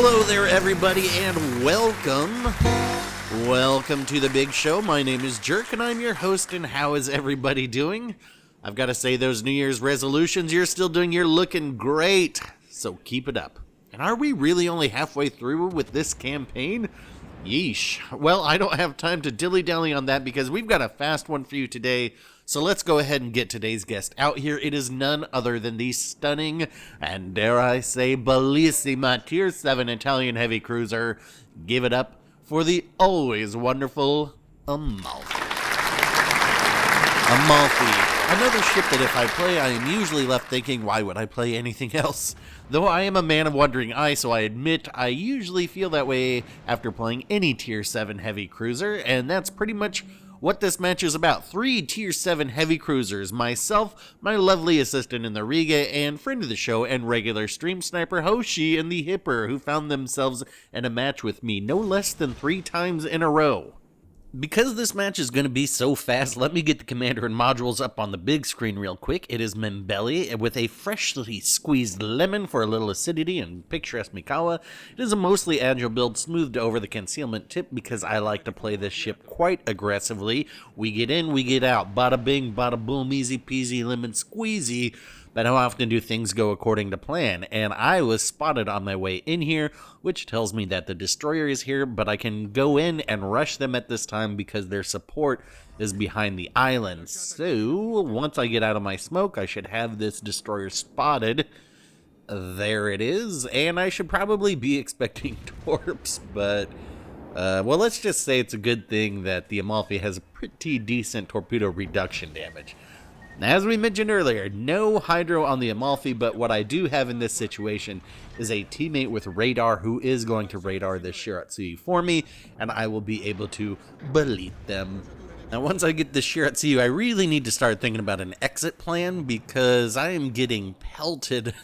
Hello there, everybody, and welcome. Welcome to the big show. My name is Jerk, and I'm your host, and how is everybody doing? I've got to say, those New Year's resolutions you're still doing, you're looking great, so keep it up. And are we really only halfway through with this campaign? Yeesh. Well, I don't have time to dilly-dally on that because we've got a fast one for you today. So let's go ahead and get today's guest out here. It is none other than the stunning, and dare I say, bellissima Tier 7 Italian heavy cruiser. Give it up for the always wonderful Amalfi. Amalfi, another ship that if I play, I am usually left thinking, why would I play anything else? Though I am a man of wandering eye, so I admit I usually feel that way after playing any Tier 7 heavy cruiser, and that's pretty much what this match is about. 3 Tier 7 heavy cruisers, myself, my lovely assistant in the Riga, and friend of the show and regular stream sniper Hoshi and the Hipper, who found themselves in a match with me no less than 3 times in a row. Because this match is going to be so fast, let me get the commander and modules up on the big screen real quick. It is Membelli with a freshly squeezed lemon for a little acidity and picturesque Mikawa. It is a mostly agile build smoothed over the concealment tip because I like to play this ship quite aggressively. We get in, we get out. Bada bing, bada boom, easy peasy, lemon squeezy. But how often do things go according to plan? And I was spotted on my way in here, which tells me that the destroyer is here, but I can go in and rush them at this time because their support is behind the island. So, once I get out of my smoke, I should have this destroyer spotted. There it is, and I should probably be expecting torps, but well, let's just say it's a good thing that the Amalfi has pretty decent torpedo reduction damage. As we mentioned earlier, no hydro on the Amalfi, but what I do have in this situation is a teammate with radar who is going to radar this Shiratsuyu for me, and I will be able to delete them. Now, once I get this Shiratsuyu, I really need to start thinking about an exit plan because I am getting pelted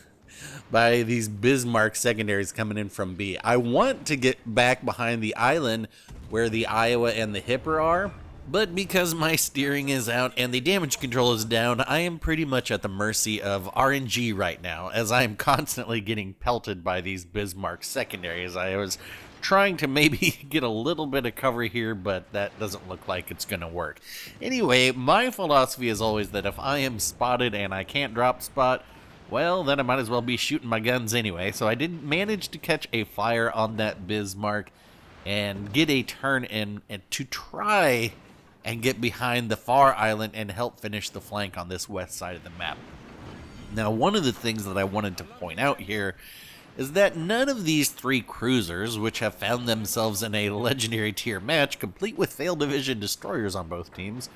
by these Bismarck secondaries coming in from B. I want to get back behind the island where the Iowa and the Hipper are, but because my steering is out and the damage control is down, I am pretty much at the mercy of RNG right now, as I am constantly getting pelted by these Bismarck secondaries. I was trying to maybe get a little bit of cover here, but that doesn't look like it's going to work. Anyway, my philosophy is always that if I am spotted and I can't drop spot, well, then I might as well be shooting my guns anyway. So I did manage to catch a fire on that Bismarck and get a turn in and to try and get behind the far island and help finish the flank on this west side of the map. Now, one of the things that I wanted to point out here is that none of these 3 cruisers, which have found themselves in a legendary tier match, complete with failed division destroyers on both teams,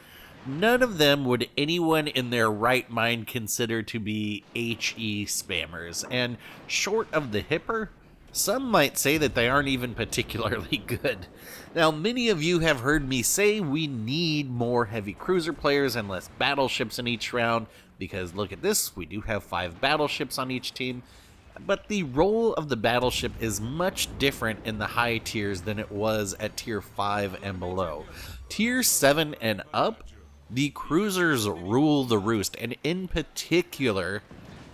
none of them would anyone in their right mind consider to be HE spammers, and short of the Hipper, some might say that they aren't even particularly good. Now, many of you have heard me say we need more heavy cruiser players and less battleships in each round, because look at this, we do have 5 battleships on each team, but the role of the battleship is much different in the high tiers than it was at tier 5 and below. Tier 7 and up, the cruisers rule the roost, and in particular,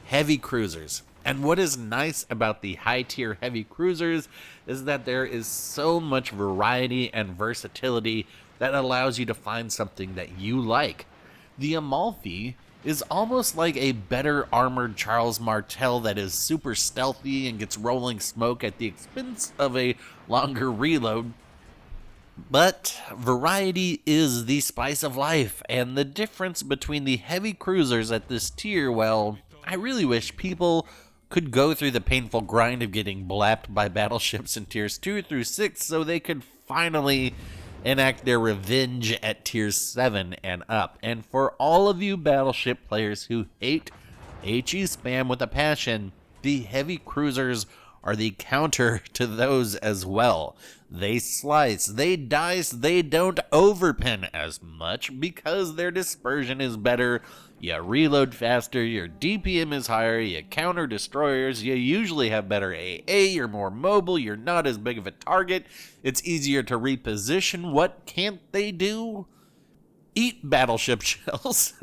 heavy cruisers. And what is nice about the high-tier heavy cruisers is that there is so much variety and versatility that allows you to find something that you like. The Amalfi is almost like a better armored Charles Martel that is super stealthy and gets rolling smoke at the expense of a longer reload. But variety is the spice of life, and the difference between the heavy cruisers at this tier, well, I really wish people could go through the painful grind of getting blapped by battleships in tiers 2 through 6 so they could finally enact their revenge at tiers 7 and up. And for all of you battleship players who hate HE spam with a passion, the heavy cruisers are the counter to those as well. They slice, they dice, they don't overpin as much because their dispersion is better. You reload faster, your DPM is higher, you counter destroyers, you usually have better AA, you're more mobile, you're not as big of a target, it's easier to reposition. What can't they do? Eat battleship shells.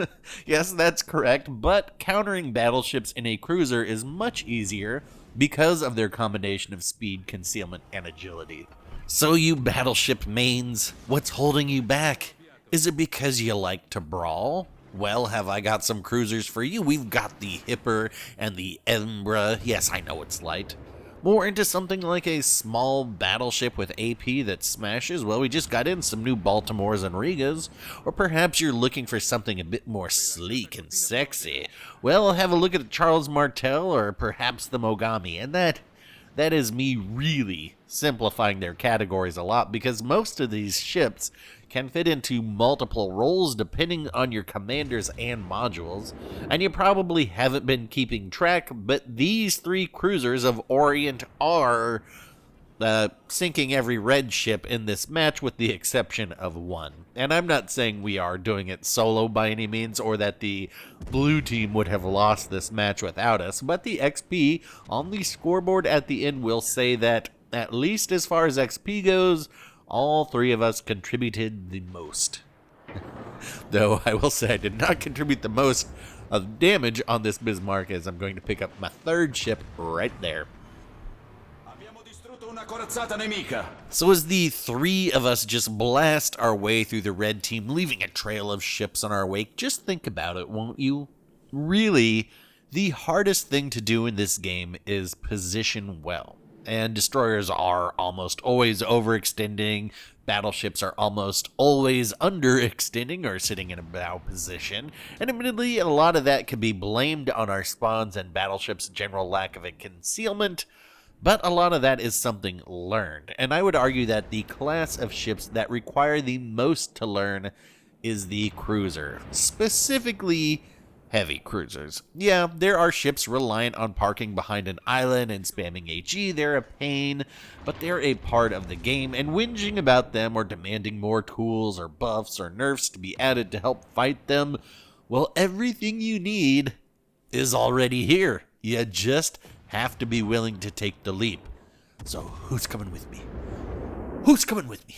Yes, that's correct, but countering battleships in a cruiser is much easier because of their combination of speed, concealment, and agility. So you battleship mains, what's holding you back? Is it because you like to brawl? Well, have I got some cruisers for you? We've got the Hipper and the Embra. Yes, I know it's light. More into something like a small battleship with AP that smashes? Well, we just got in some new Baltimores and Rigas. Or perhaps you're looking for something a bit more sleek and sexy. Well, have a look at the Charles Martel or perhaps the Mogami. And that is me really simplifying their categories a lot, because most of these ships can fit into multiple roles depending on your commanders and modules, and you probably haven't been keeping track, but these three cruisers of Orient are sinking every red ship in this match with the exception of one. And I'm not saying we are doing it solo by any means, or that the blue team would have lost this match without us, but the XP on the scoreboard at the end will say that, at least as far as XP goes, all three of us contributed the most. Though I will say I did not contribute the most of damage on this Bismarck, as I'm going to pick up my third ship right there. So as the three of us just blast our way through the red team, leaving a trail of ships on our wake, just think about it, won't you? Really, the hardest thing to do in this game is position well. And destroyers are almost always overextending, battleships are almost always underextending or sitting in a bow position, and admittedly a lot of that could be blamed on our spawns and battleships' general lack of a concealment, but a lot of that is something learned, and I would argue that the class of ships that require the most to learn is the cruiser, specifically heavy cruisers. Yeah, there are ships reliant on parking behind an island and spamming HE. They're a pain, but they're a part of the game, and whinging about them or demanding more tools or buffs or nerfs to be added to help fight them, well, everything you need is already here. You just have to be willing to take the leap. So who's coming with me? Who's coming with me?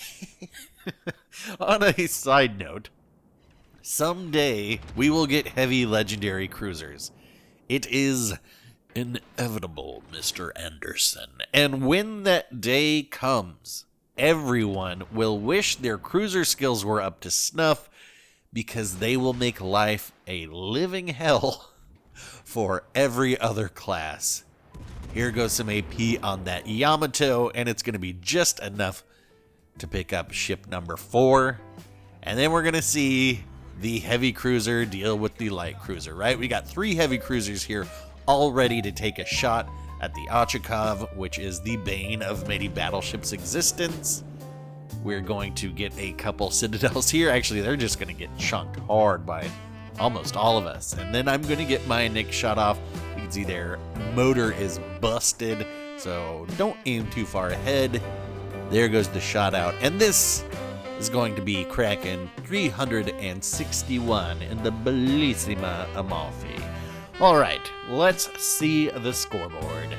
On a side note, someday we will get heavy legendary cruisers. It is inevitable, Mr. Anderson. And when that day comes, everyone will wish their cruiser skills were up to snuff, because they will make life a living hell for every other class. Here goes some AP on that Yamato, and it's going to be just enough to pick up ship number 4. And then we're going to see the heavy cruiser deal with the light cruiser, right? We got 3 heavy cruisers here all ready to take a shot at the Ochakov, which is the bane of many battleships' existence. We're going to get a couple citadels here. Actually, they're just going to get chunked hard by almost all of us. And then I'm going to get my Nick shot off. You can see their motor is busted, so don't aim too far ahead. There goes the shot out. And this is going to be Kraken 361 in the Bellissima Amalfi. Alright, let's see the scoreboard.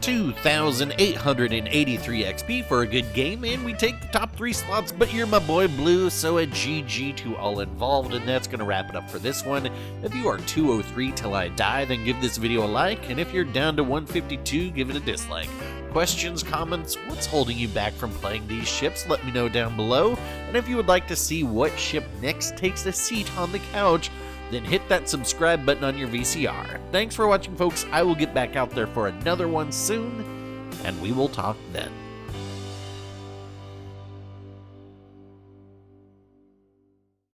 2,883 XP for a good game, and we take the top 3 slots, but you're my boy Blue, so a GG to all involved, and that's going to wrap it up for this one. If you are 203 till I die, then give this video a like, and if you're down to 152, give it a dislike. Questions, comments, what's holding you back from playing these ships? Let me know down below, and if you would like to see what ship next takes a seat on the couch, then hit that subscribe button on your VCR. Thanks for watching, folks. I will get back out there for another one soon, and we will talk then.